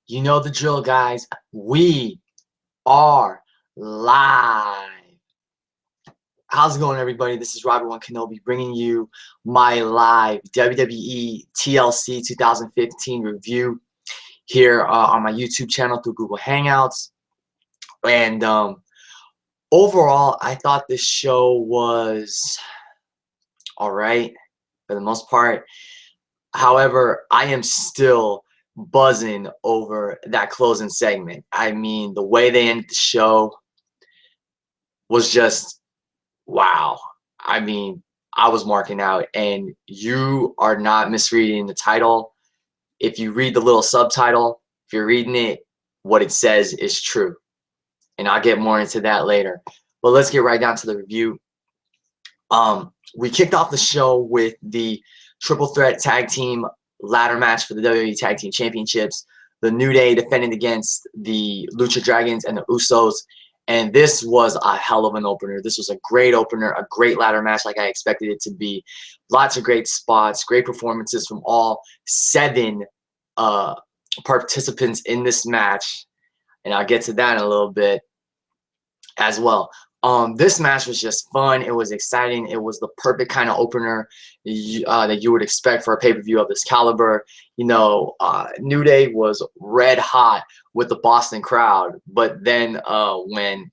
You know the drill, guys. We are live. How's it going, everybody? This is Ryback Kenobi bringing you my live WWE TLC 2015 review here on my YouTube channel through Google Hangouts. And overall, I thought this show was all right for the most part. However, I am still buzzing over that closing segment. I mean, the way they ended the show was just wow. I mean, I was marking out, and you are not misreading the title. If you read the little subtitle, if you're reading it, what it says is true. And I'll get more into that later. But let's get right down to the review. We kicked off the show with the triple threat tag team ladder match for the WWE Tag Team Championships. The New Day defending against the Lucha Dragons and the Usos. And this was a hell of an opener. This was a great opener, a great ladder match like I expected it to be. Lots of great spots, great performances from all 7 participants in this match. And I'll get to that in a little bit as well. This match was just fun. It was exciting. It was the perfect kind of opener that you would expect for a pay-per-view of this caliber. You know, New Day was red hot with the Boston crowd, but then when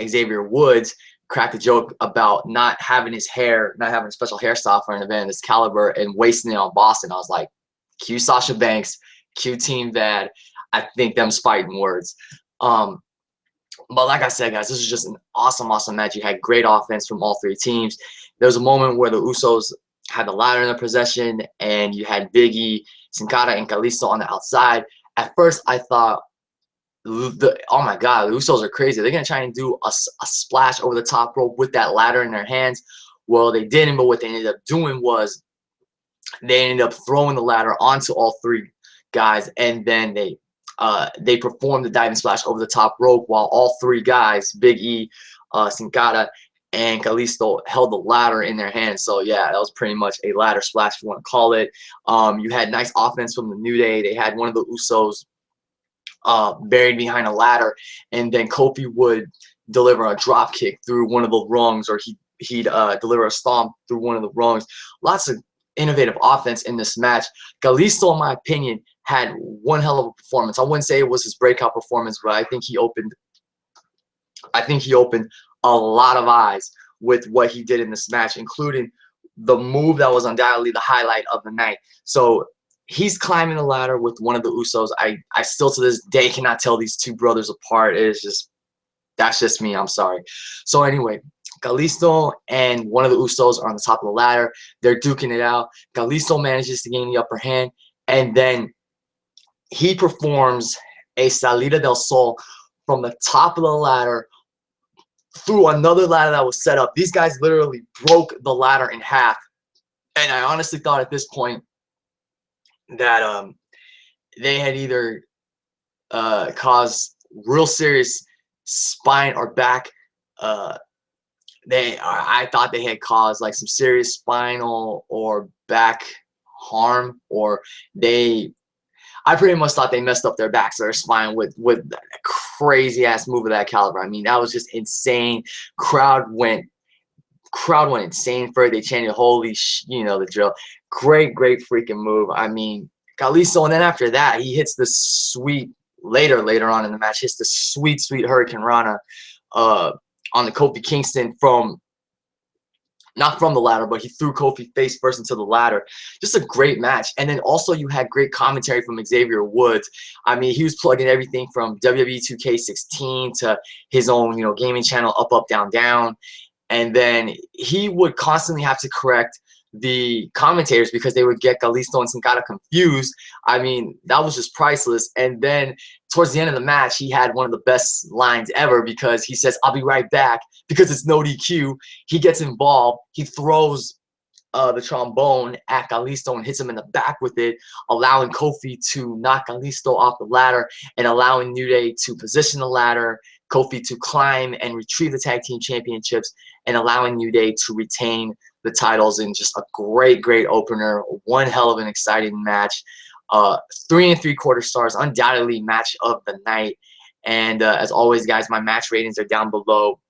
Xavier Woods cracked a joke about not having a special hairstyle for an event of this caliber and wasting it on Boston, I was like, cue Sasha Banks, cue Team Bad. I think them's fighting words. But like I said, guys, this was just an awesome match. You had great offense from all 3 teams. There was a moment where the Usos had the ladder in their possession, and you had Big E, Sin Cara, and Kalisto on the outside. At first, I thought, oh my God, the Usos are crazy. They're going to try and do a splash over the top rope with that ladder in their hands. Well, they didn't, but what they ended up doing was they ended up throwing the ladder onto all 3 guys, and then they performed the diving splash over the top rope while all 3 guys, Big E, Sin Cara, and Kalisto, held the ladder in their hands. So yeah, that was pretty much a ladder splash, if you want to call it. You had nice offense from the New Day. They had one of the Usos buried behind a ladder, and then Kofi would deliver a drop kick through one of the rungs, or he'd deliver a stomp through one of the rungs. Lots of innovative offense in this match. Kalisto, in my opinion, had one hell of a performance. I wouldn't say it was his breakout performance, but I think he opened a lot of eyes with what he did in this match, including the move that was undoubtedly the highlight of the night. So he's climbing the ladder with one of the Usos. I still to this day cannot tell these 2 brothers apart. That's just me. I'm sorry. So anyway, Kalisto and one of the Usos are on the top of the ladder. They're duking it out. Kalisto manages to gain the upper hand, and then he performs a Salida del Sol from the top of the ladder through another ladder that was set up. These guys literally broke the ladder in half. And I honestly thought at this point that they had either caused real serious spine or back I thought they had caused like some serious spinal or back harm, or I pretty much thought they messed up their backs or their spine with a crazy ass move of that caliber. I mean, that was just insane. Crowd went insane for it. They chanted, "Holy you know the drill." Great freaking move. I mean, Kalisto, and then after that, he hits the sweet later on in the match, hits the sweet Hurricane Rana on the Kofi Kingston not from the ladder, but he threw Kofi face first into the ladder. Just a great match. And then also you had great commentary from Xavier Woods. I mean, he was plugging everything from WWE 2K16 to his own, gaming channel, Up, Down, Down. And then he would constantly have to correct the commentators because they would get Kalisto and Sin Cara confused. I mean, that was just priceless. And then towards the end of the match, he had one of the best lines ever because he says, "I'll be right back," because it's no DQ. He gets involved. He throws the trombone at Kalisto and hits him in the back with it, allowing Kofi to knock Kalisto off the ladder and allowing New Day to position the ladder, Kofi to climb and retrieve the tag team championships, and allowing New Day to retain the titles in just a great opener. One hell of an exciting match. 3 3/4 stars, undoubtedly match of the night. And as always, guys, my match ratings are down below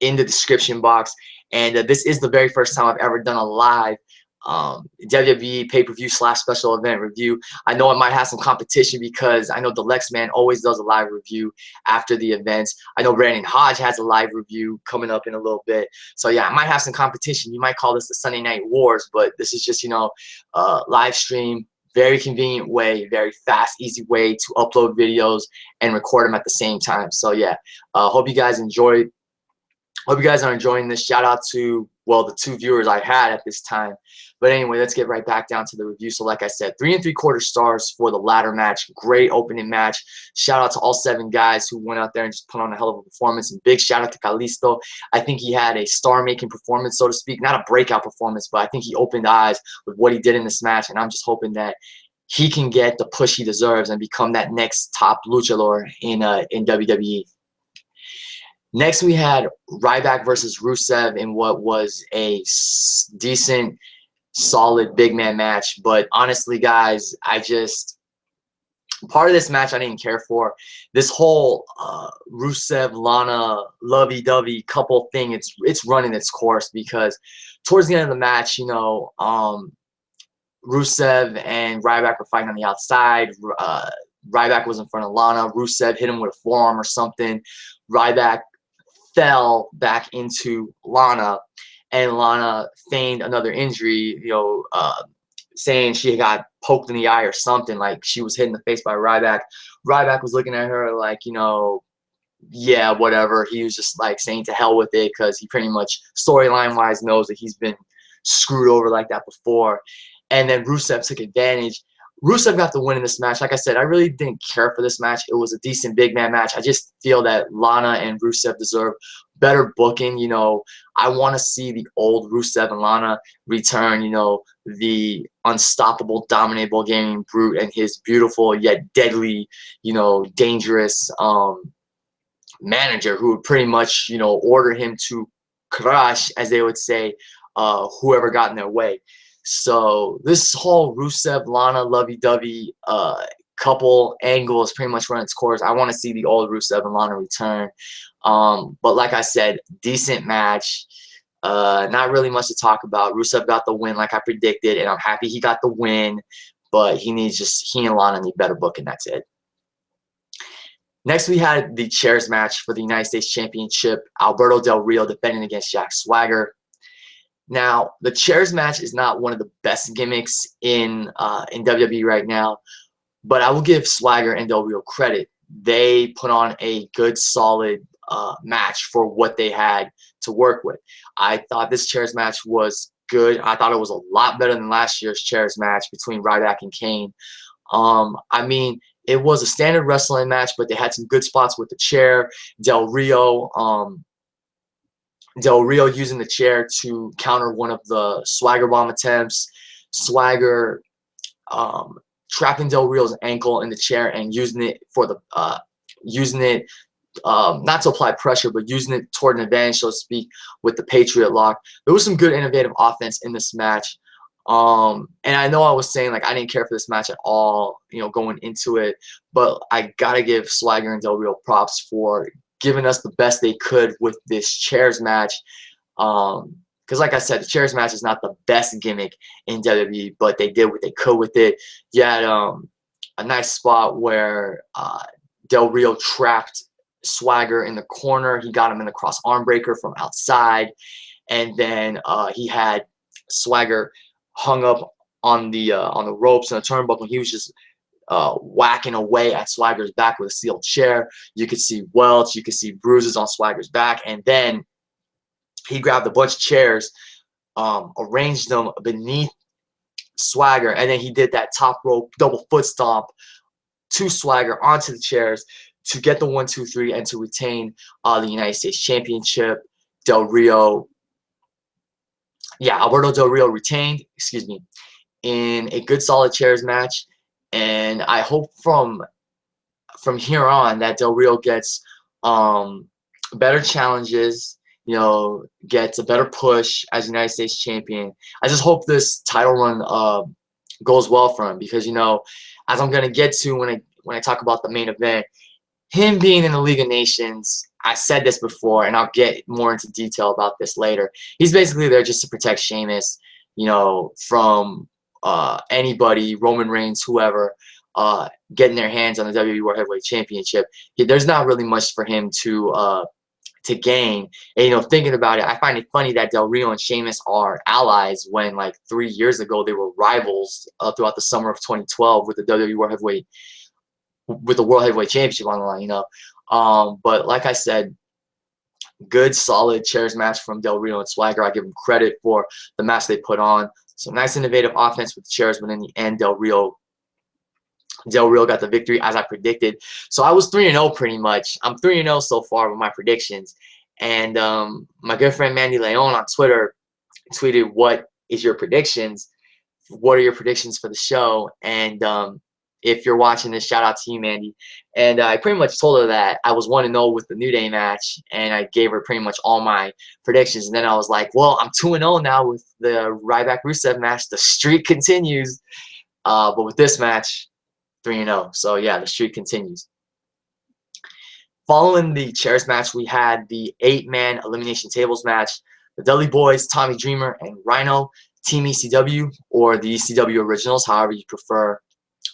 in the description box. And this is the very first time I've ever done a live WWE pay-per-view / special event review. I know I might have some competition because I know the Lex Man always does a live review after the events. I know Brandon Hodge has a live review coming up in a little bit. So yeah, I might have some competition. You might call this the Sunday Night Wars, but this is just, you know, live stream. Very convenient way, very fast, easy way to upload videos and record them at the same time. So yeah, hope you guys enjoyed. Hope you guys are enjoying this. Shout out to, well, the 2 viewers I had at this time. But anyway, let's get right back down to the review. So like I said, 3 3/4 stars for the ladder match. Great opening match. Shout out to all 7 guys who went out there and just put on a hell of a performance. And big shout out to Kalisto. I think he had a star-making performance, so to speak. Not a breakout performance, but I think he opened eyes with what he did in this match. And I'm just hoping that he can get the push he deserves and become that next top luchador in WWE. Next, we had Ryback versus Rusev in what was a decent, solid big man match. But honestly, guys, part of this match I didn't care for. This whole Rusev, Lana, lovey-dovey couple thing, it's running its course, because towards the end of the match, you know, Rusev and Ryback were fighting on the outside. Ryback was in front of Lana. Rusev hit him with a forearm or something. Ryback fell back into Lana, and Lana feigned another injury, you know, saying she got poked in the eye or something, like she was hit in the face by Ryback. Ryback was looking at her like, you know, yeah, whatever. He was just like saying to hell with it, because he pretty much storyline-wise knows that he's been screwed over like that before. And then Rusev took advantage. Rusev got the win in this match. Like I said, I really didn't care for this match. It was a decent big man match. I just feel that Lana and Rusev deserve better booking. You know, I want to see the old Rusev and Lana return, you know, the unstoppable, dominant Bulgarian brute and his beautiful yet deadly, you know, dangerous manager, who would pretty much, you know, order him to crush, as they would say, whoever got in their way. So this whole Rusev, Lana, lovey-dovey couple angle is pretty much run its course. I want to see the old Rusev and Lana return. But like I said, decent match. Not really much to talk about. Rusev got the win like I predicted, and I'm happy he got the win. But he and Lana need better booking. That's it. Next, we had the chairs match for the United States Championship. Alberto Del Rio defending against Jack Swagger. Now, the chairs match is not one of the best gimmicks in WWE right now, but I will give Swagger and Del Rio credit. They put on a good, solid match for what they had to work with. I thought this chairs match was good. I thought it was a lot better than last year's chairs match between Ryback and Kane. I mean, it was a standard wrestling match, but they had some good spots with the chair. Del Rio using the chair to counter one of the Swagger bomb attempts. Swagger trapping Del Rio's ankle in the chair and using it for the not to apply pressure, but using it toward an advantage, so to speak, with the Patriot lock. There was some good innovative offense in this match. And I know I was saying like I didn't care for this match at all, you know, going into it, but I gotta give Swagger and Del Rio props for giving us the best they could with this chairs match. Because like I said, the chairs match is not the best gimmick in WWE, but they did what they could with it. You had a nice spot where Del Rio trapped Swagger in the corner. He got him in the cross arm breaker from outside, and then he had Swagger hung up on the ropes and the turnbuckle. He was just whacking away at Swagger's back with a steel chair. You could see welts, you could see bruises on Swagger's back, and then he grabbed a bunch of chairs, arranged them beneath Swagger, and then he did that top rope double foot stomp to Swagger onto the chairs to get the 1, 2, 3 and to retain the United States Championship. Alberto Del Rio retained, in a good solid chairs match. And I hope from here on that Del Rio gets better challenges, you know, gets a better push as United States champion. I just hope this title run goes well for him because, you know, as I'm gonna get to when I talk about the main event, him being in the League of Nations, I said this before, and I'll get more into detail about this later. He's basically there just to protect Sheamus, you know, from anybody, Roman Reigns, whoever, getting their hands on the WWE World Heavyweight Championship. There's not really much for him to gain. And, you know, thinking about it, I find it funny that Del Rio and Sheamus are allies when, like, 3 years ago they were rivals throughout the summer of 2012 with the WWE World Heavyweight, with the World Heavyweight Championship on the line, you know. But like I said, good, solid chairs match from Del Rio and Swagger. I give them credit for the match they put on. So nice, innovative offense with the chairs, but in the end, Del Rio got the victory as I predicted. So I was 3-0 pretty much. I'm 3-0 so far with my predictions. And my good friend Mandy Leon on Twitter tweeted, "What is your predictions? What are your predictions for the show?" And if you're watching this, shout out to you, Mandy. And I pretty much told her that I was 1-0 with the New Day match, and I gave her pretty much all my predictions. And then I was like, well, I'm 2-0 now with the Ryback Rusev match. The streak continues. But with this match, 3-0. So yeah, the streak continues. Following the chairs match, we had the 8-man elimination tables match. The Dudley Boyz, Tommy Dreamer, and Rhyno, Team ECW, or the ECW Originals, however you prefer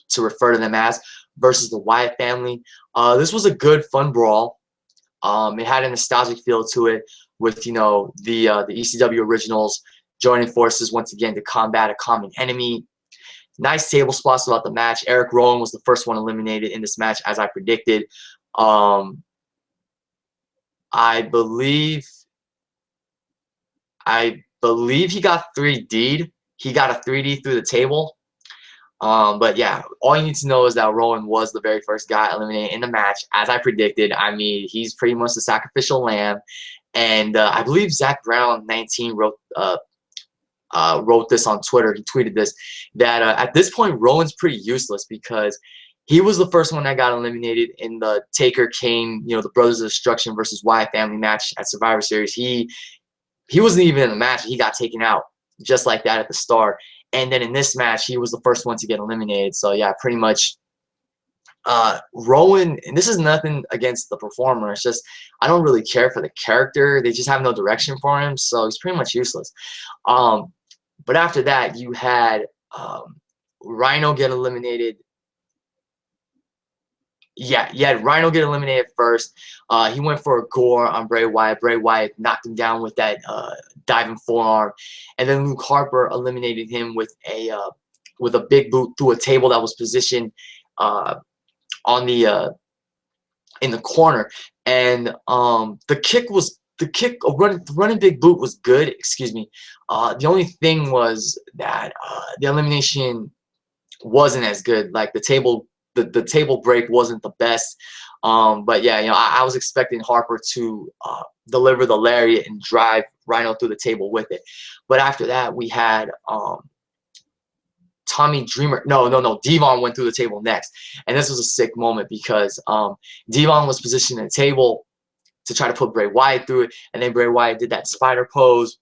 to refer to them as, versus the Wyatt family. This was a good, fun brawl. It had a nostalgic feel to it, with, you know, the ECW Originals joining forces once again to combat a common enemy. Nice table spots throughout the match. Eric Rowan was the first one eliminated in this match, as I predicted. I believe he got 3D'd. He got a 3D through the table. But yeah, all you need to know is that Rowan was the very first guy eliminated in the match, as I predicted. I mean, he's pretty much the sacrificial lamb. And I believe Zach Brown 19 wrote this on Twitter. He tweeted this, that at this point Rowan's pretty useless because he was the first one that got eliminated in the Taker Kane, you know, the Brothers of Destruction versus Wyatt family match at Survivor Series. He wasn't even in the match. He got taken out just like that at the start. And then in this match, he was the first one to get eliminated. So yeah, pretty much Rowan, and this is nothing against the performer. It's just I don't really care for the character. They just have no direction for him, so he's pretty much useless. But after that, you had Rhyno get eliminated. Yeah, you had Rhyno get eliminated first. He went for a gore on Bray Wyatt. Bray Wyatt knocked him down with that diving forearm, and then Luke Harper eliminated him with a big boot through a table that was positioned on the in the corner. And the running big boot was good. Excuse me. The only thing was that the elimination wasn't as good. Like the table break wasn't the best. But yeah, you know, I was expecting Harper to deliver the lariat and drive Rhyno through the table with it. But after that, we had Tommy Dreamer. No, Devon went through the table next. And this was a sick moment because Devon was positioned at the table to try to put Bray Wyatt through it. And then Bray Wyatt did that spider pose,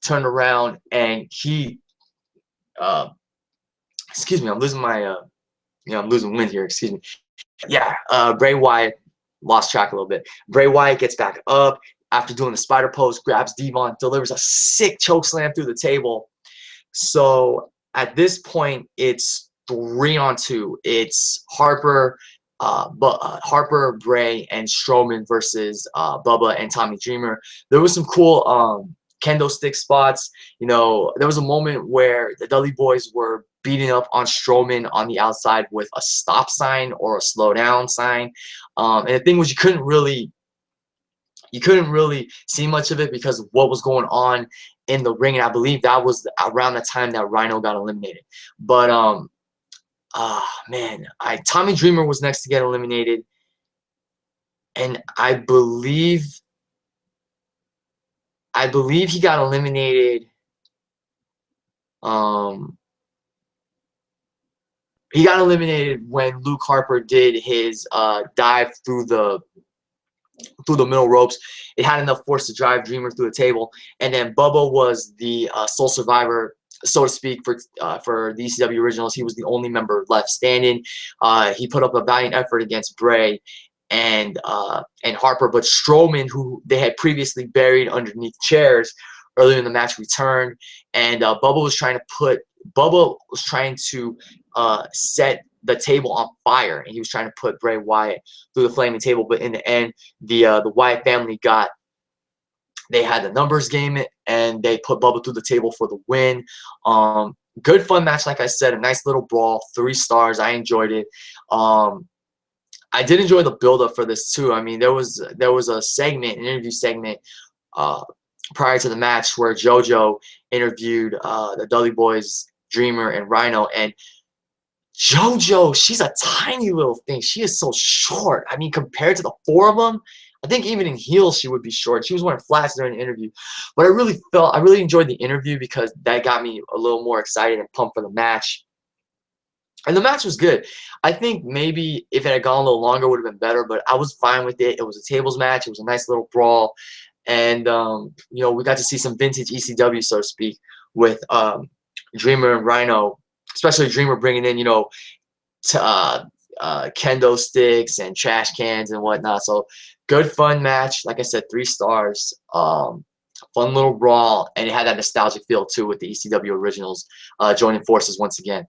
turned around, and he excuse me, I'm losing my I'm losing wind here, excuse me. Yeah, Bray Wyatt lost track a little bit. Bray Wyatt gets back up after doing the spider pose, grabs Devon, delivers a sick choke slam through the table. So at this point, it's 3-on-2. It's Harper, Bray, and Strowman versus Bubba and Tommy Dreamer. There was some cool kendo stick spots. You know, there was a moment where the Dudley Boyz were beating up on Strowman on the outside with a stop sign or a slow down sign. And the thing was, you couldn't really see much of it because of what was going on in the ring. And I believe that was around the time that Rhyno got eliminated. But man, Tommy Dreamer was next to get eliminated, and I believe he got eliminated. He got eliminated when Luke Harper did his dive through the middle ropes. It had enough force to drive Dreamer through the table, and then Bubba was the sole survivor so to speak, for the ECW Originals. He was the only member left standing. He put up a valiant effort against Bray and Harper, but Strowman, who they had previously buried underneath chairs earlier in the match, returned, and Bubba was trying to set the table on fire, and he was trying to put Bray Wyatt through the flaming table. But in the end, the Wyatt family they had the numbers game, and they put Bubba through the table for the win. Good fun match, like I said, a nice little brawl, 3 stars. I enjoyed it. I did enjoy the build-up for this too. I mean, there was a segment, an interview segment, prior to the match where JoJo interviewed the Dudley Boyz, Dreamer, and Rhyno. And JoJo, she's a tiny little thing. She is so short. I mean, compared to the 4 of them, I think even in heels she would be short. She was wearing flats during the interview. But I really enjoyed the interview because that got me a little more excited and pumped for the match. And the match was good. I think maybe if it had gone a little longer, it would have been better, but I was fine with it. It was a tables match. It was a nice little brawl. And, you know, we got to see some vintage ECW, so to speak, with Dreamer and Rhyno, especially Dreamer bringing in, you know, kendo sticks and trash cans and whatnot. So good, fun match. Like I said, 3 stars. Fun little brawl, and it had that nostalgic feel too with the ECW Originals joining forces once again.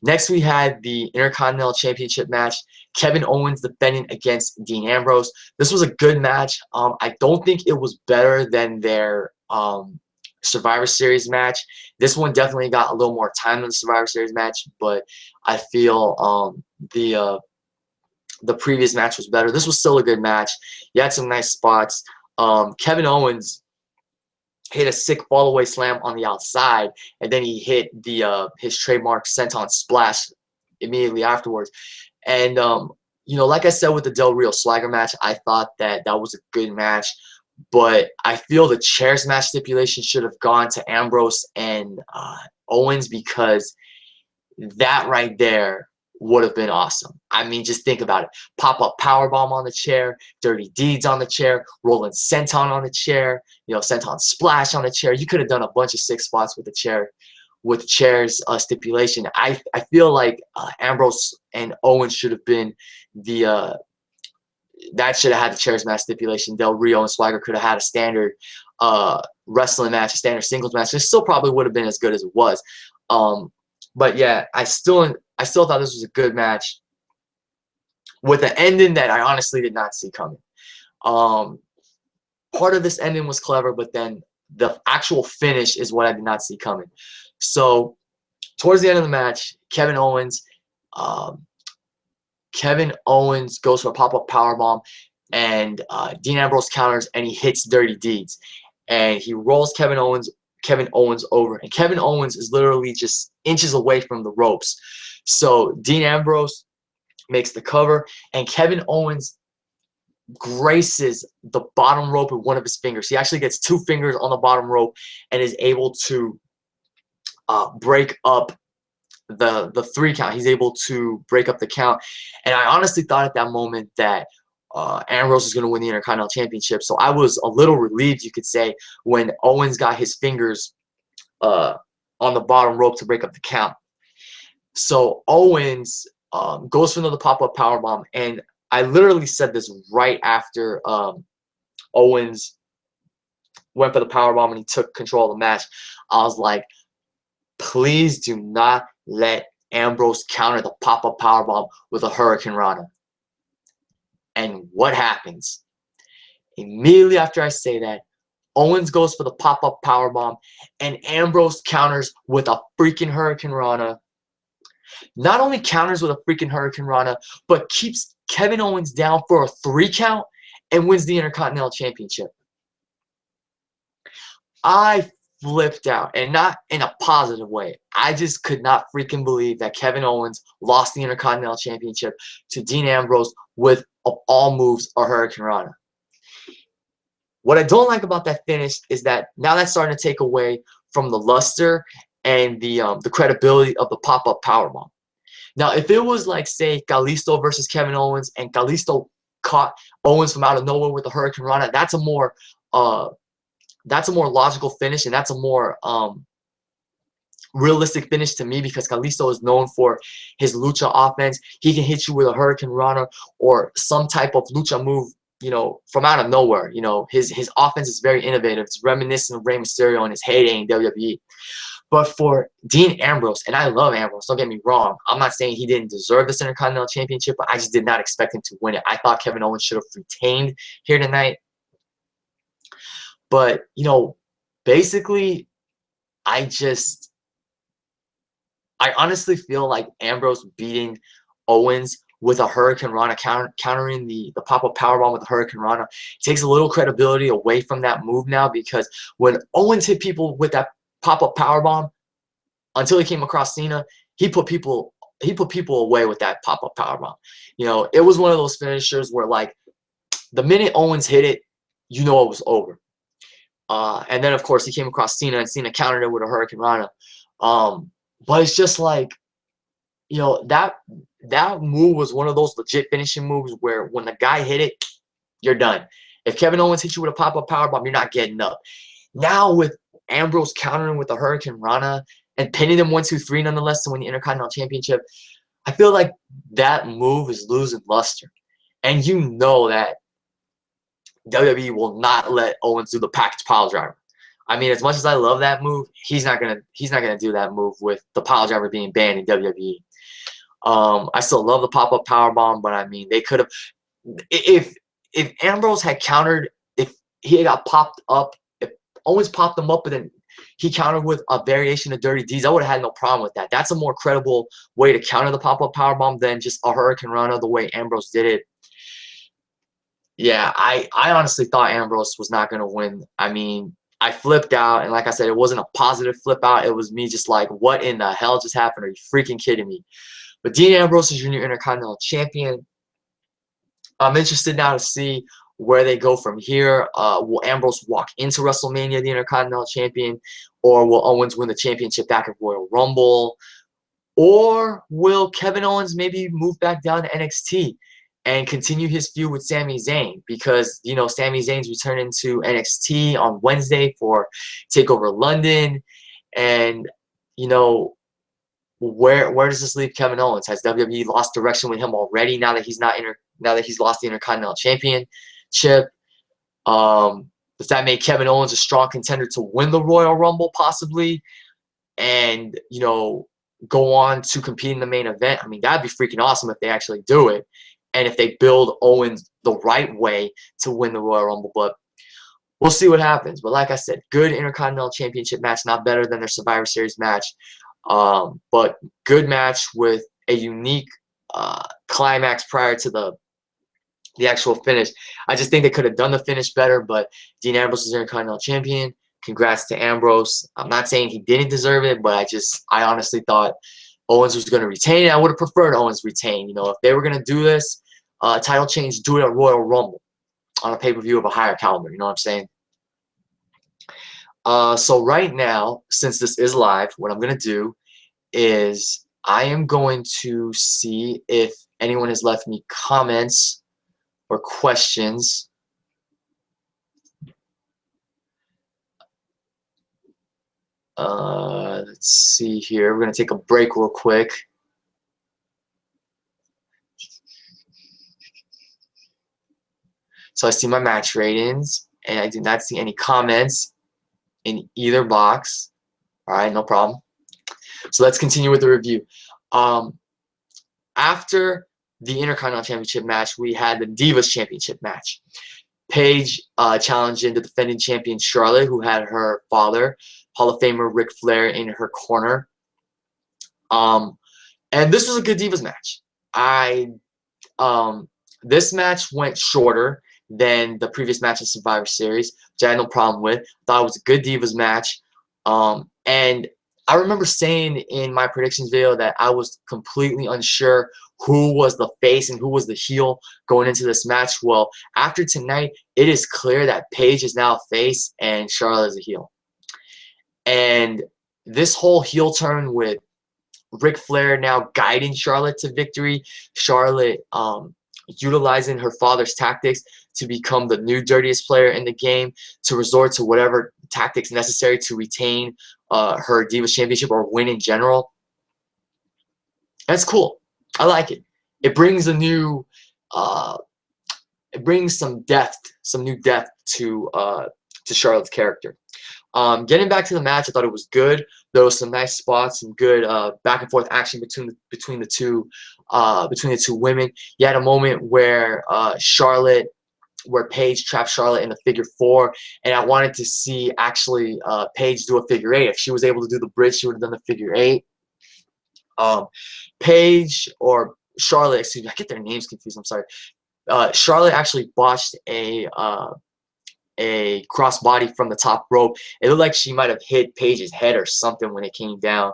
Next, we had the Intercontinental Championship match. Kevin Owens defending against Dean Ambrose. This was a good match. I don't think it was better than their Survivor Series match. This one definitely got a little more time than the Survivor Series match, but I feel the previous match was better. This was still a good match. You had some nice spots. Kevin Owens hit a sick fall-away slam on the outside, and then he hit his trademark senton splash immediately afterwards. And you know, like I said with the Del Rio Swagger match, I thought that was a good match, but I feel the chairs match stipulation should have gone to Ambrose and Owens, because that right there would have been awesome. I mean, just think about it. Pop-up powerbomb on the chair, dirty deeds on the chair, rolling senton on the chair, you know, senton splash on the chair. You could have done a bunch of 6 spots with the chair, with the chairs stipulation. I feel like Ambrose and Owens should have been that should have had the chairs match stipulation. Del Rio and Swagger could have had a standard wrestling match, a standard singles match. It still probably would have been as good as it was. But yeah, I still thought this was a good match with an ending that I honestly did not see coming. Part of this ending was clever, but then the actual finish is what I did not see coming. So towards the end of the match, Kevin Owens goes for a pop-up powerbomb, and Dean Ambrose counters, and he hits Dirty Deeds, and he rolls Kevin Owens over, and Kevin Owens is literally just inches away from the ropes. So Dean Ambrose makes the cover, and Kevin Owens graces the bottom rope with one of his fingers. He actually gets 2 fingers on the bottom rope and is able to break up the 3 count. He's able to break up the count, and I honestly thought at that moment that Ambrose was going to win the Intercontinental Championship. So I was a little relieved, you could say, when Owens got his fingers on the bottom rope to break up the count. So Owens goes for another pop-up powerbomb, and I literally said this right after Owens went for the powerbomb and he took control of the match. I was like, please do not let Ambrose counter the pop-up powerbomb with a Hurricane Rana. And what happens? Immediately after I say that, Owens goes for the pop-up powerbomb, and Ambrose counters with a freaking Hurricane Rana. Not only counters with a freaking Hurricane Rana, but keeps Kevin Owens down for a 3 count and wins the Intercontinental Championship. I flipped out, and not in a positive way. I just could not freaking believe that Kevin Owens lost the Intercontinental Championship to Dean Ambrose with, of all moves, a Hurricane Rana. What I don't like about that finish is that now that's starting to take away from the luster and the credibility of the pop-up powerbomb. Now, if it was like, say, Kalisto versus Kevin Owens, and Kalisto caught Owens from out of nowhere with a Hurricane Rana, that's a more that's a more logical finish, and that's a more realistic finish to me, because Kalisto is known for his lucha offense. He can hit you with a Hurricane Rana or some type of lucha move, you know, from out of nowhere. You know, his offense is very innovative. It's reminiscent of Rey Mysterio in his heyday in WWE. But for Dean Ambrose, and I love Ambrose, don't get me wrong. I'm not saying he didn't deserve this Intercontinental Championship, but I just did not expect him to win it. I thought Kevin Owens should have retained here tonight. But, you know, basically, I honestly feel like Ambrose beating Owens with a Hurricane Rana, countering the pop-up powerbomb with the Hurricane Rana, takes a little credibility away from that move now, because when Owens hit people with that pop-up powerbomb, until he came across Cena, he put people away with that pop-up powerbomb. You know, it was one of those finishers where, like, the minute Owens hit it, you know it was over. And then, of course, he came across Cena, and Cena countered it with a Hurricane Rana. But it's just like, you know, that move was one of those legit finishing moves where when the guy hit it, you're done. If Kevin Owens hits you with a pop-up powerbomb, you're not getting up. Now with Ambrose countering with the Hurricane Rana and pinning him 1-2-3 nonetheless to win the Intercontinental Championship, I feel like that move is losing luster. And you know that WWE will not let Owens do the package pile driver. I mean, as much as I love that move, he's not gonna do that move with the pile driver being banned in WWE. I still love the pop-up powerbomb, but I mean, they could have, if Ambrose had countered, if he got popped up, if Owens popped him up, but then he countered with a variation of Dirty Deeds, I would have had no problem with that. That's a more credible way to counter the pop-up powerbomb than just a Hurricane Rana the way Ambrose did it. Yeah, I honestly thought Ambrose was not going to win. I mean, I flipped out, and like I said, it wasn't a positive flip out. It was me just like, what in the hell just happened? Are you freaking kidding me? But Dean Ambrose is your new Intercontinental Champion. I'm interested now to see where they go from here. Will Ambrose walk into WrestleMania the Intercontinental Champion, or will Owens win the championship back at Royal Rumble? Or will Kevin Owens maybe move back down to NXT and continue his feud with Sami Zayn? Because, you know, Sami Zayn's returning to NXT on Wednesday for TakeOver London. And, you know, where does this leave Kevin Owens? Has WWE lost direction with him already now that he's lost the Intercontinental Championship? Does that make Kevin Owens a strong contender to win the Royal Rumble possibly, and, you know, go on to compete in the main event? I mean, that'd be freaking awesome if they actually do it, and if they build Owens the right way to win the Royal Rumble. But we'll see what happens. But like I said, good Intercontinental Championship match, not better than their Survivor Series match, but good match with a unique climax prior to the actual finish. I just think they could have done the finish better, but Dean Ambrose is Intercontinental Champion. Congrats to Ambrose. I'm not saying he didn't deserve it, but I honestly thought Owens was going to retain. I would have preferred Owens retain. You know, if they were going to do this title change, do it at Royal Rumble on a pay-per-view of a higher caliber. You know what I'm saying? So right now, since this is live, what I'm going to do is I am going to see if anyone has left me comments or questions. Let's see here. We're going to take a break real quick. So I see my match ratings, and I do not see any comments in either box. All right, no problem. So let's continue with the review. After the Intercontinental Championship match, we had the Divas Championship match. Paige challenging the defending champion Charlotte, who had her father, Hall of Famer Ric Flair, in her corner. And this was a good Divas match. This match went shorter than the previous match in Survivor Series, which I had no problem with. Thought it was a good Divas match. And I remember saying in my predictions video that I was completely unsure who was the face and who was the heel going into this match. Well, after tonight, it is clear that Paige is now a face and Charlotte is a heel. And this whole heel turn with Ric Flair now guiding Charlotte to victory, Charlotte utilizing her father's tactics to become the new dirtiest player in the game, to resort to whatever tactics necessary to retain her Divas Championship or win in general. That's cool. I like it. It brings a new, it brings some depth, some new depth to Charlotte's character. Getting back to the match, I thought it was good. There was some nice spots, some good back and forth action between the two women. You had a moment where where Paige trapped Charlotte in a figure 4, and I wanted to see actually Paige do a figure 8. If she was able to do the bridge, she would have done the figure 8. Paige or Charlotte, excuse me, I get their names confused. I'm sorry. Charlotte actually botched a crossbody from the top rope. It looked like she might have hit Paige's head or something when it came down.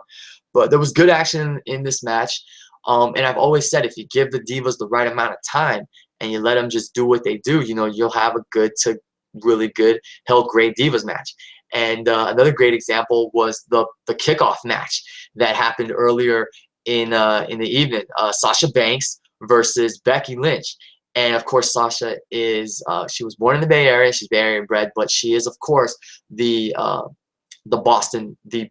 But there was good action in this match. And I've always said, if you give the Divas the right amount of time and you let them just do what they do, you know, you'll have a good to really good, hell great Divas match. And another great example was the kickoff match that happened earlier in the evening. Sasha Banks versus Becky Lynch. And of course, Sasha is she was born in the Bay Area. She's Bay Area bred, but she is, of course, the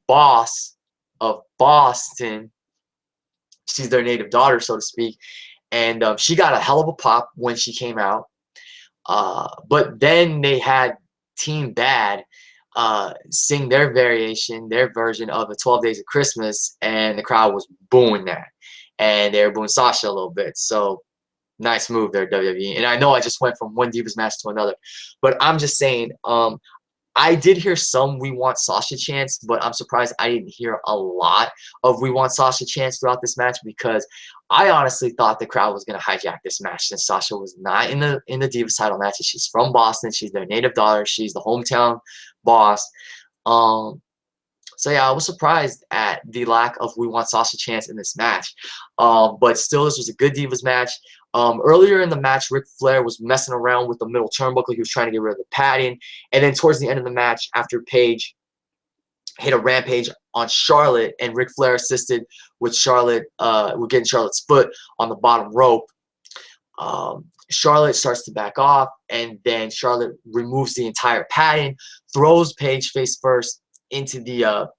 boss of Boston. She's their native daughter, so to speak. And she got a hell of a pop when she came out. But then they had Team Bad sing their version of the 12 Days of Christmas, and the crowd was booing that. And they were booing Sasha a little bit. So nice move there, WWE. And I know I just went from one Divas match to another, but I'm just saying, I did hear some "We Want Sasha" chants, but I'm surprised I didn't hear a lot of "We Want Sasha" chants throughout this match, because I honestly thought the crowd was going to hijack this match, since Sasha was not in the Divas title match. She's from Boston. She's their native daughter. She's the hometown boss. So yeah, I was surprised at the lack of "We Want Sasha" chants in this match. But still, this was a good Divas match. Earlier in the match, Ric Flair was messing around with the middle turnbuckle. He was trying to get rid of the padding. And then towards the end of the match, after Paige hit a rampage on Charlotte, and Ric Flair assisted with Charlotte, with getting Charlotte's foot on the bottom rope, Charlotte starts to back off, and then Charlotte removes the entire padding, throws Paige face first into the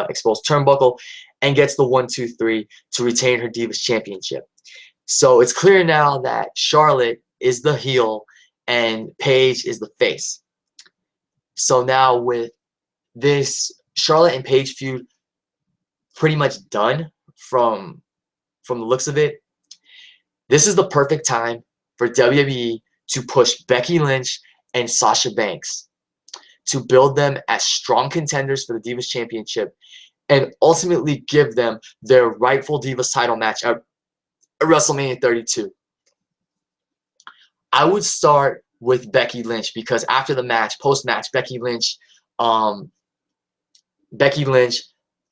exposed turnbuckle, and gets the 1-2-3 to retain her Divas Championship. So it's clear now that Charlotte is the heel and Paige is the face. So now with this Charlotte and Paige feud pretty much done from the looks of it, this is the perfect time for WWE to push Becky Lynch and Sasha Banks to build them as strong contenders for the Divas Championship, and ultimately give them their rightful Divas title match at WrestleMania 32. I would start with Becky Lynch, because after the match, post-match, Becky Lynch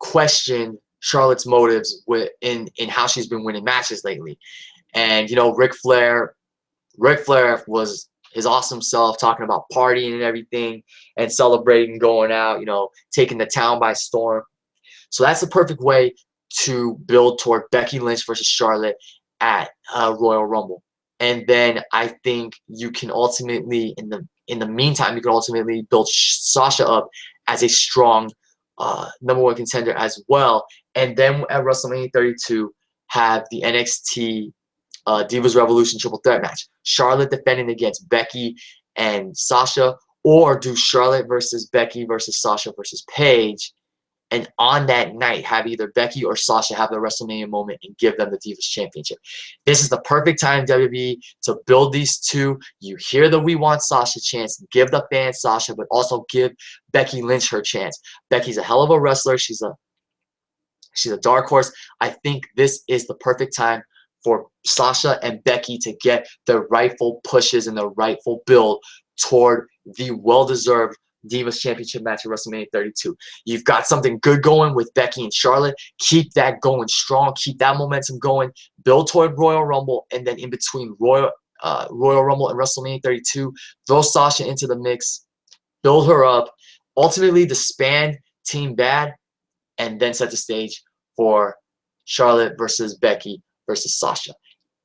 questioned Charlotte's motives in how she's been winning matches lately. And, you know, Ric Flair was his awesome self, talking about partying and everything and celebrating, going out, you know, taking the town by storm. So that's the perfect way to build toward Becky Lynch versus Charlotte at Royal Rumble. And then I think you can ultimately, in the meantime, you can ultimately build Sasha up as a strong #1 contender as well. And then at WrestleMania 32, have the NXT Divas Revolution triple threat match. Charlotte defending against Becky and Sasha, or do Charlotte versus Becky versus Sasha versus Paige. And on that night, have either Becky or Sasha have their WrestleMania moment and give them the Divas Championship. This is the perfect time, WWE, to build these two. You hear the "We Want Sasha" chants, give the fans Sasha, but also give Becky Lynch her chance. Becky's a hell of a wrestler. She's a dark horse. I think this is the perfect time for Sasha and Becky to get their rightful pushes and their rightful build toward the well-deserved Divas Championship match at WrestleMania 32. You've got something good going with Becky and Charlotte. Keep that going strong. Keep that momentum going. Build toward Royal Rumble, and then in between Royal Rumble and WrestleMania 32, throw Sasha into the mix. Build her up. Ultimately, disband Team Bad, and then set the stage for Charlotte versus Becky versus Sasha.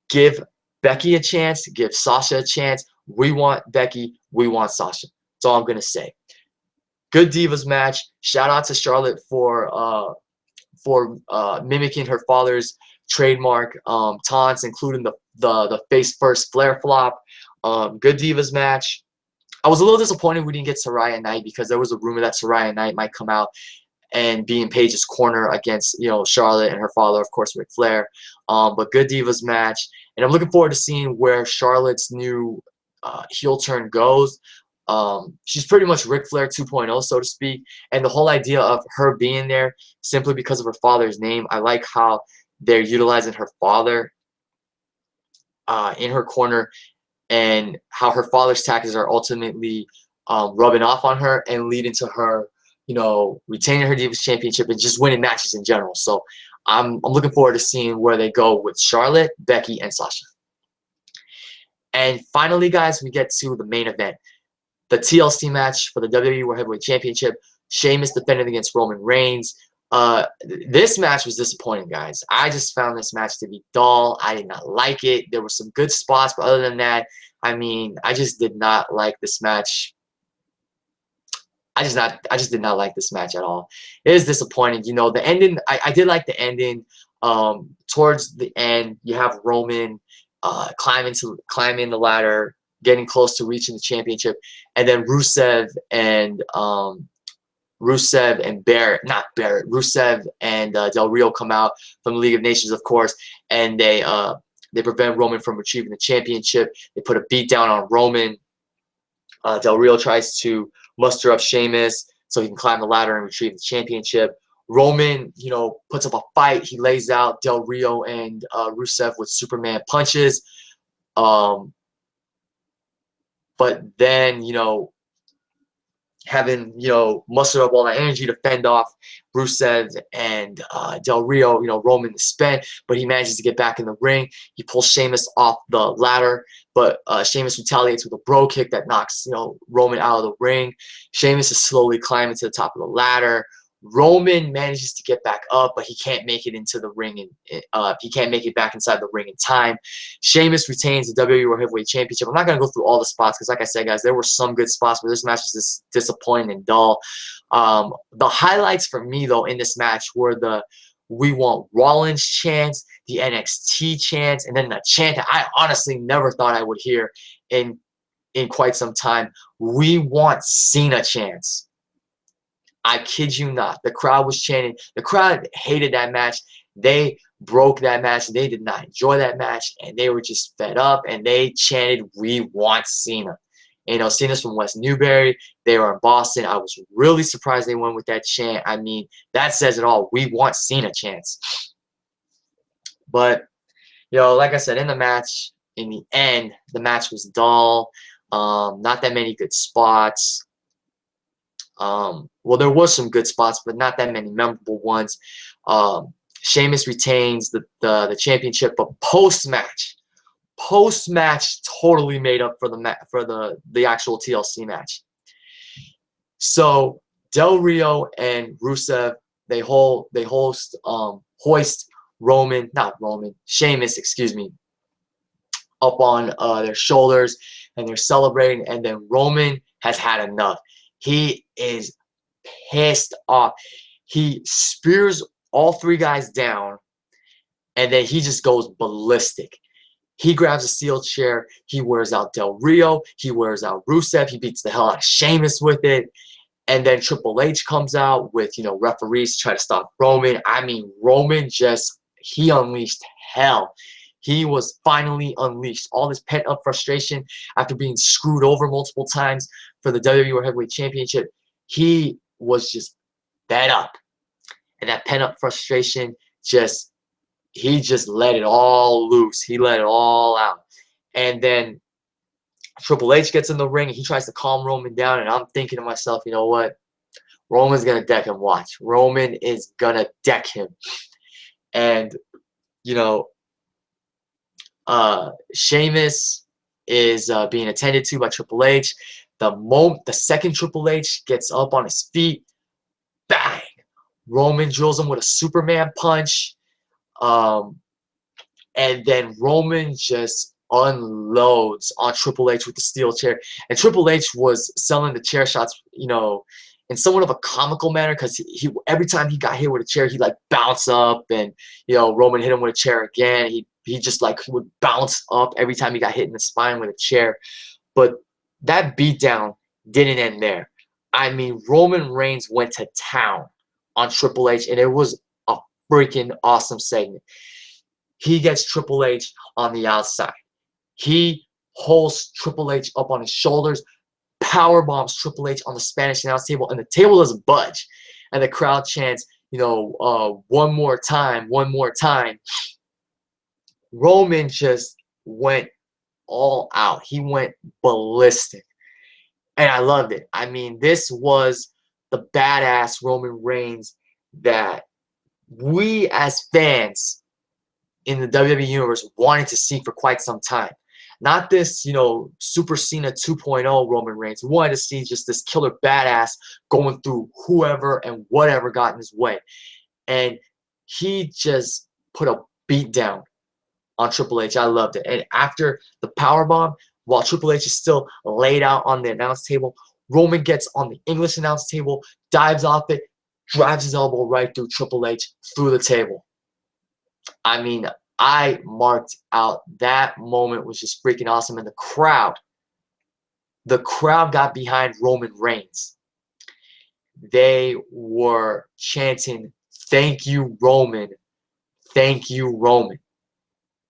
Give Becky a chance. Give Sasha a chance. We want Becky. We want Sasha. That's all I'm gonna say. Good Divas match. Shout out to Charlotte for mimicking her father's trademark taunts, including the face first Flair flop. Good Divas match. I was a little disappointed we didn't get Saraya Knight, because there was a rumor that Saraya Knight might come out and be in Paige's corner against, you know, Charlotte and her father, of course, Ric Flair. But good Divas match, and I'm looking forward to seeing where Charlotte's new heel turn goes. She's pretty much Ric Flair 2.0, so to speak, and the whole idea of her being there simply because of her father's name. I like how they're utilizing her father in her corner, and how her father's tactics are ultimately rubbing off on her and leading to her, you know, retaining her Divas Championship and just winning matches in general. So I'm looking forward to seeing where they go with Charlotte, Becky, and Sasha. And finally, guys, we get to the main event. The TLC match for the WWE World Heavyweight Championship. Sheamus defending against Roman Reigns. This match was disappointing, guys. I just found this match to be dull. I did not like it. There were some good spots, but other than that, I mean, I just did not like this match. I just did not like this match at all. It is disappointing. You know, the ending, I did like the ending. Towards the end, you have Roman climbing the ladder, getting close to reaching the championship, and then Rusev and Del Rio come out from the League of Nations, of course, and they prevent Roman from retrieving the championship. They put a beat down on Roman. Del Rio tries to muster up Sheamus so he can climb the ladder and retrieve the championship. Roman, you know, puts up a fight. He lays out Del Rio and Rusev with Superman punches. But then, you know, having, you know, mustered up all that energy to fend off Rusev and Del Rio, you know, Roman is spent, but he manages to get back in the ring. He pulls Sheamus off the ladder, but Sheamus retaliates with a bro kick that knocks, you know, Roman out of the ring. Sheamus is slowly climbing to the top of the ladder. Roman manages to get back up, but he can't make it into the ring, and he can't make it back inside the ring in time. Sheamus retains the WWE World Heavyweight Championship. I'm not going to go through all the spots because, like I said, guys, there were some good spots, but this match was just disappointing and dull. The highlights for me, though, in this match were the "We Want Rollins" chants, the NXT chants, and then the chant that I honestly never thought I would hear in quite some time, "We Want Cena" chants. I kid you not. The crowd was chanting. The crowd hated that match. They broke that match. They did not enjoy that match, and they were just fed up, and they chanted, "We want Cena." You know, Cena's from West Newbury. They were in Boston. I was really surprised they went with that chant. I mean, that says it all. "We want Cena" chants. But, you know, like I said, in the match, in the end, the match was dull. Not that many good spots. Well, there was some good spots, but not that many memorable ones. Sheamus retains the championship, but post-match, totally made up for the actual TLC match. So Del Rio and Rusev, they hoist Sheamus, excuse me, up on their shoulders, and they're celebrating, and then Roman has had enough. He is pissed off. He spears all three guys down, and then he just goes ballistic. He grabs a steel chair. He wears out Del Rio. He wears out Rusev. He beats the hell out of Sheamus with it. And then Triple H comes out with, you know, referees to try to stop Roman. I mean, Roman he unleashed hell. He was finally unleashed. All this pent-up frustration after being screwed over multiple times for the WWE World Heavyweight Championship. He was just fed up. And that pent-up frustration he just let it all loose. He let it all out. And then Triple H gets in the ring, and he tries to calm Roman down. And I'm thinking to myself, you know what? Roman's going to deck him. Watch. Roman is going to deck him. And, you know, Sheamus is being attended to by Triple H. The second Triple H gets up on his feet, bang! Roman drills him with a Superman punch. And then Roman just unloads on Triple H with the steel chair. And Triple H was selling the chair shots, you know, in somewhat of a comical manner, because he every time he got hit with a chair, he'd like bounce up, and you know, Roman hit him with a chair again. He just like he would bounce up every time he got hit in the spine with a chair. But that beatdown didn't end there. I mean, Roman Reigns went to town on Triple H, and it was a freaking awesome segment. He gets Triple H on the outside. He holds Triple H up on his shoulders, power bombs Triple H on the Spanish announce table, and the table doesn't budge. And the crowd chants, you know, one more time, one more time. Roman just went all out. He went ballistic. And I loved it. I mean, this was the badass Roman Reigns that we as fans in the WWE Universe wanted to see for quite some time. Not this, you know, Super Cena 2.0 Roman Reigns. We wanted to see just this killer badass going through whoever and whatever got in his way. And he just put a beat down on Triple H. I loved it. And after the powerbomb, while Triple H is still laid out on the announce table, Roman gets on the English announce table, dives off it, drives his elbow right through Triple H through the table. I mean, I marked out. That moment was just freaking awesome. And the crowd got behind Roman Reigns. They were chanting, "Thank you, Roman. Thank you, Roman."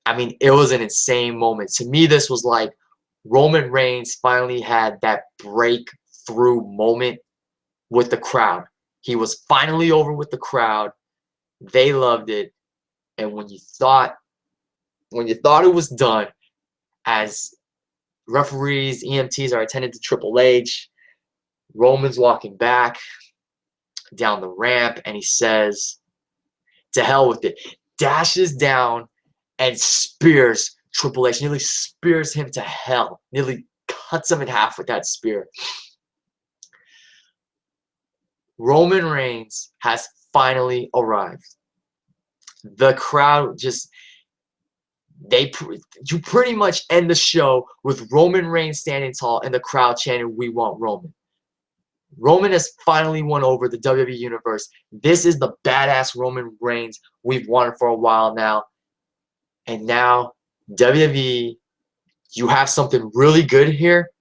I mean, it was an insane moment. To me, this was like Roman Reigns finally had that breakthrough moment with the crowd. He was finally over with the crowd. They loved it. And when you thought it was done, as referees, EMTs are attending to Triple H, Roman's walking back down the ramp, and he says, "To hell with it." Dashes down and spears Triple H, nearly spears him to hell, nearly cuts him in half with that spear. Roman Reigns has finally arrived. The crowd just, you pretty much end the show with Roman Reigns standing tall and the crowd chanting, "We want Roman." Roman has finally won over the WWE Universe. This is the badass Roman Reigns we've wanted for a while now. And now, WWE, you have something really good here.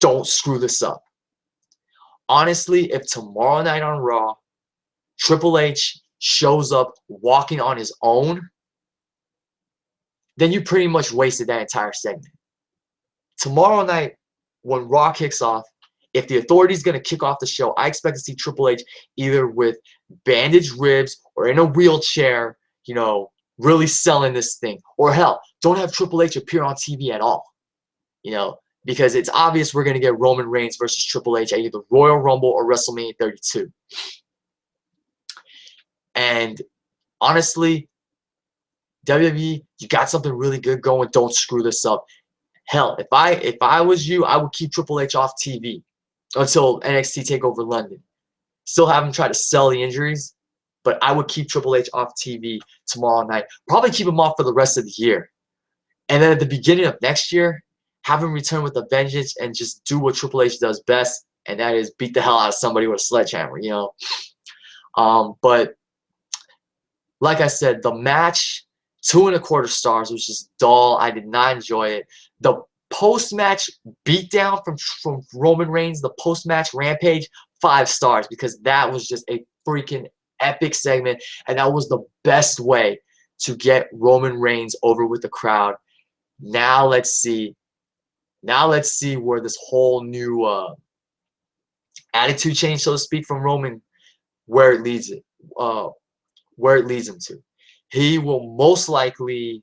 Don't screw this up. Honestly, if tomorrow night on Raw, Triple H shows up walking on his own, then you pretty much wasted that entire segment. Tomorrow night, when Raw kicks off, if the Authority's going to kick off the show, I expect to see Triple H either with bandaged ribs or in a wheelchair, you know, really selling this thing. Or hell, don't have Triple H appear on TV at all. You know, because it's obvious we're going to get Roman Reigns versus Triple H at either Royal Rumble or WrestleMania 32. And honestly, WWE, you got something really good going. Don't screw this up. Hell, if I was you, I would keep Triple H off TV until NXT TakeOver London. Still have him try to sell the injuries, but I would keep Triple H off TV tomorrow night. Probably keep him off for the rest of the year. And then at the beginning of next year, have him return with a vengeance and just do what Triple H does best, and that is beat the hell out of somebody with a sledgehammer, you know. But like I said, the match, 2.25 stars, was just dull. I did not enjoy it. The post-match beatdown from Roman Reigns, the post-match Rampage, 5 stars, because that was just a freaking epic segment, and that was the best way to get Roman Reigns over with the crowd. Now let's see where this whole new attitude change, so to speak, from Roman, where it leads him to. He will most likely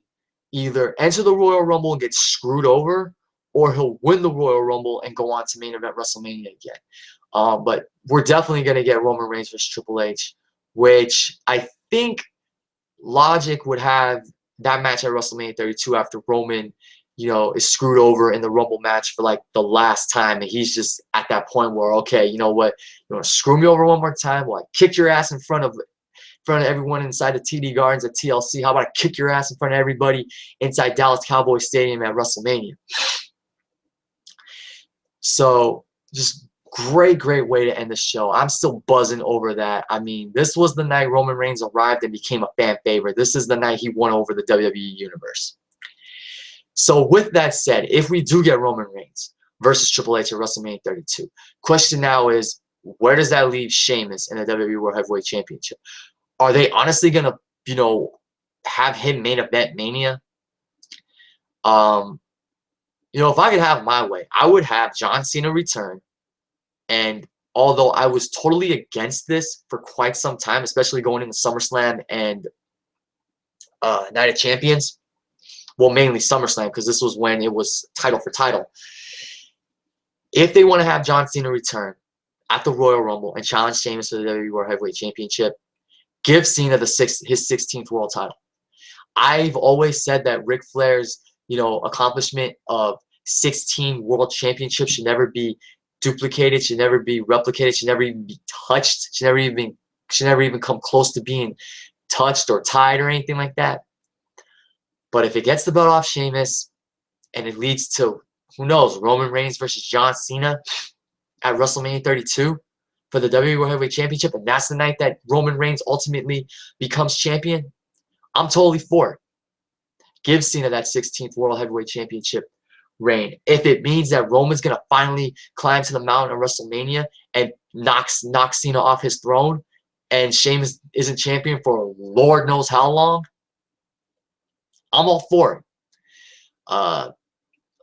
either enter the Royal Rumble and get screwed over, or he'll win the Royal Rumble and go on to main event WrestleMania again. But we're definitely going to get Roman Reigns versus Triple H, which I think logic would have that match at WrestleMania 32 after Roman, you know, is screwed over in the Rumble match for like the last time, and he's just at that point where, okay, you know what, you want to screw me over one more time? Well, I kicked your ass in front of front of everyone inside the TD Gardens at TLC? How about I kick your ass in front of everybody inside Dallas Cowboys Stadium at WrestleMania? So just great way to end the show. I'm still buzzing over that. I mean, this was the night Roman Reigns arrived and became a fan favorite. This is the night he won over the WWE Universe. So with that said, if we do get Roman Reigns versus Triple H at WrestleMania 32, question now is, where does that leave Sheamus in the WWE World Heavyweight Championship? Are they honestly going to, you know, have him main event Mania? You know, if I could have my way, I would have John Cena return. And although I was totally against this for quite some time, especially going into SummerSlam and Night of Champions, well, mainly SummerSlam, because this was when it was title for title. If they want to have John Cena return at the Royal Rumble and challenge Sheamus for the WWE World Heavyweight Championship, give Cena his 16th world title. I've always said that Ric Flair's, you know, accomplishment of 16 world championships should never be duplicated, should never be replicated, should never even be touched, should never even come close to being touched or tied or anything like that. But if it gets the belt off Sheamus and it leads to, who knows, Roman Reigns versus John Cena at WrestleMania 32 for the WWE World Heavyweight Championship, and that's the night that Roman Reigns ultimately becomes champion, I'm totally for it. Give Cena that 16th World Heavyweight Championship reign. If it means that Roman's going to finally climb to the mountain of WrestleMania and knock Cena off his throne, and Sheamus isn't champion for Lord knows how long, I'm all for it.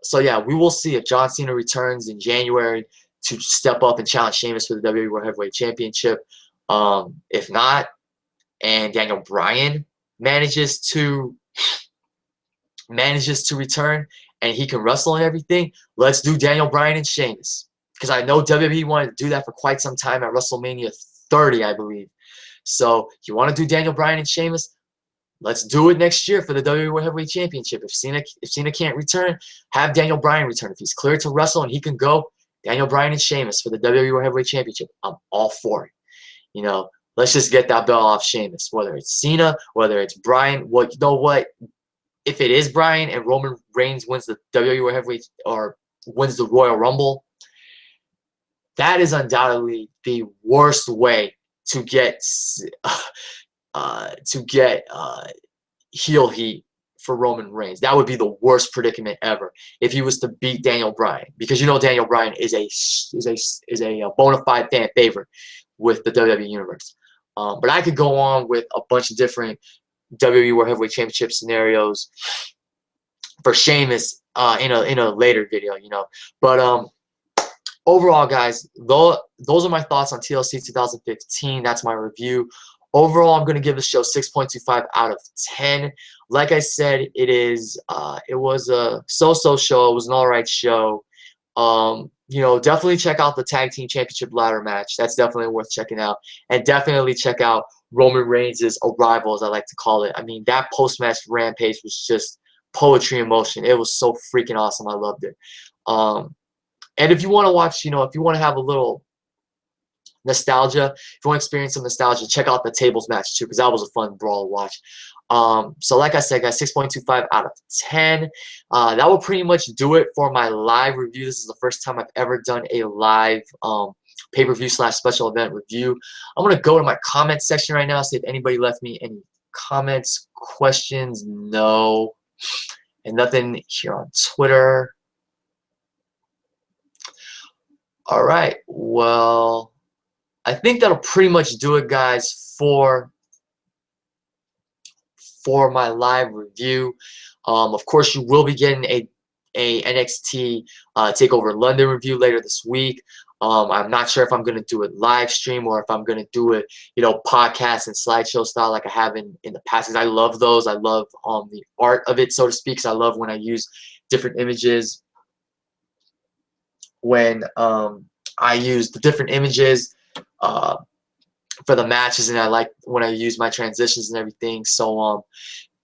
So yeah, we will see if John Cena returns in January to step up and challenge Sheamus for the WWE World Heavyweight Championship. If not, and Daniel Bryan manages to return and he can wrestle and everything, let's do Daniel Bryan and Sheamus. Because I know WWE wanted to do that for quite some time at WrestleMania 30, I believe. So you want to do Daniel Bryan and Sheamus? Let's do it next year for the WWE World Heavyweight Championship. If Cena can't return, have Daniel Bryan return. If he's cleared to wrestle and he can go, Daniel Bryan and Sheamus for the WWE World Heavyweight Championship. I'm all for it. You know, let's just get that belt off Sheamus. Whether it's Cena, whether it's Bryan. Well, you know what? If it is Bryan and Roman Reigns wins the WWE World Heavyweight or wins the Royal Rumble, that is undoubtedly the worst way to get heel heat for Roman Reigns. That would be the worst predicament ever if he was to beat Daniel Bryan, because you know Daniel Bryan is a bona fide fan favorite with the WWE Universe. But I could go on with a bunch of different WWE World Heavyweight Championship scenarios for Sheamus in a later video, you know. But overall, guys, those are my thoughts on TLC 2015. That's my review. Overall, I'm going to give the show 6.25 out of 10. Like I said, it was a so-so show. It was an all-right show. You know, definitely check out the Tag Team Championship ladder match. That's definitely worth checking out. And definitely check out Roman Reigns' arrival, as I like to call it. I mean, that post-match Rampage was just poetry in motion. It was so freaking awesome. I loved it. And if you want to watch, you know, if you want to have a little nostalgia, if you want to experience some nostalgia, check out the tables match too, because that was a fun brawl to watch. So like I said, guys, 6.25 out of 10. That will pretty much do it for my live review. This is the first time I've ever done a live pay-per-view / special event review. I'm going to go to my comment section right now, see if anybody left me any comments, questions. No. And nothing here on Twitter. All right. Well, I think that'll pretty much do it, guys, for my live review. Of course, you will be getting a NXT TakeOver London review later this week. I'm not sure if I'm going to do it live stream or if I'm going to do it, you know, podcast and slideshow style like I have in the past. Because I love those. I love the art of it, so to speak. Because I love when I use different images. When I use the different images for the matches, and I like when I use my transitions and everything. So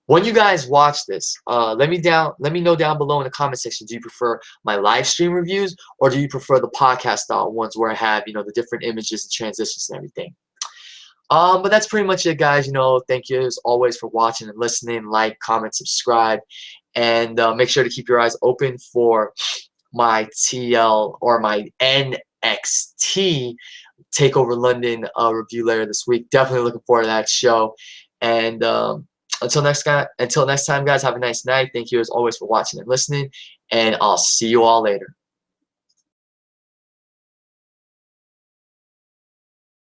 when you guys watch this, let me know down below in the comment section, do you prefer my live stream reviews or do you prefer the podcast style ones where I have, you know, the different images and transitions and everything? But that's pretty much it, guys. You know, thank you as always for watching and listening. Like, comment, subscribe, and make sure to keep your eyes open for my TL or my NXT Takeover London review later this week. Definitely looking forward to that show. And until next time, guys, have a nice night. Thank you as always for watching and listening, and I'll see you all later.